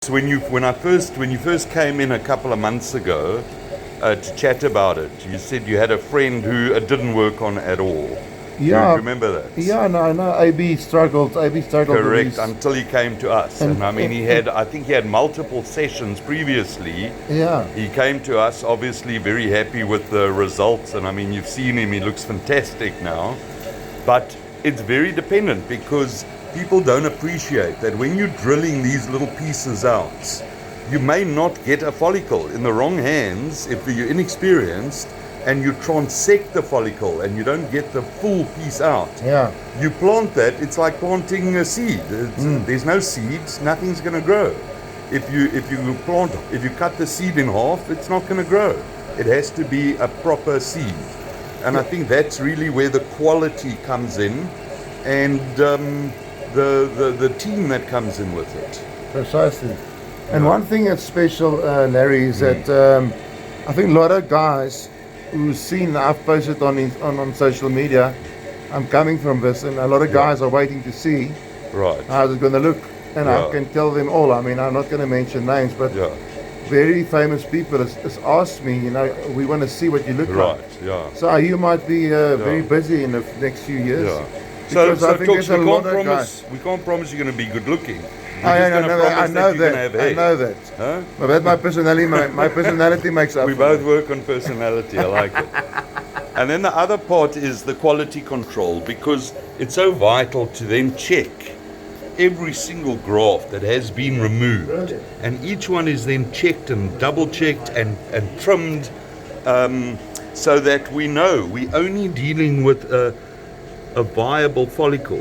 When you first came in a couple of months ago to chat about it, you said you had a friend who it didn't work on at all. Do you remember that? Yeah, no, AB struggled. Correct, until he came to us. And I mean, I think he had multiple sessions previously. Yeah. He came to us, obviously very happy with the results. And I mean, you've seen him, he looks fantastic now. But it's very dependent, because people don't appreciate that when you're drilling these little pieces out, you may not get a follicle in the wrong hands if you're inexperienced, and you transect the follicle and you don't get the full piece out. Yeah. You plant that, it's like planting a seed. There's no seeds, nothing's going to grow. If you cut the seed in half, it's not going to grow. It has to be a proper seed. And I think that's really where the quality comes in, and the team that comes in with it. Precisely. And one thing that's special, Larry, is that I think a lot of guys who've seen, I've posted on social media, I'm coming from this, and a lot of guys are waiting to see how's it going to look. And I can tell them all. I mean, I'm not going to mention names, but very famous people has asked me, we want to see what you look like. So you might be very busy in the next few years. So Toks, we can't promise you're going to be good looking. I know that. Huh? But that's my personality. My personality makes up. We both work on personality. I like it. And then the other part is the quality control, because it's so vital to then check every single graft that has been removed, and each one is then checked and double checked and trimmed, so that we know we're only dealing with a viable follicle.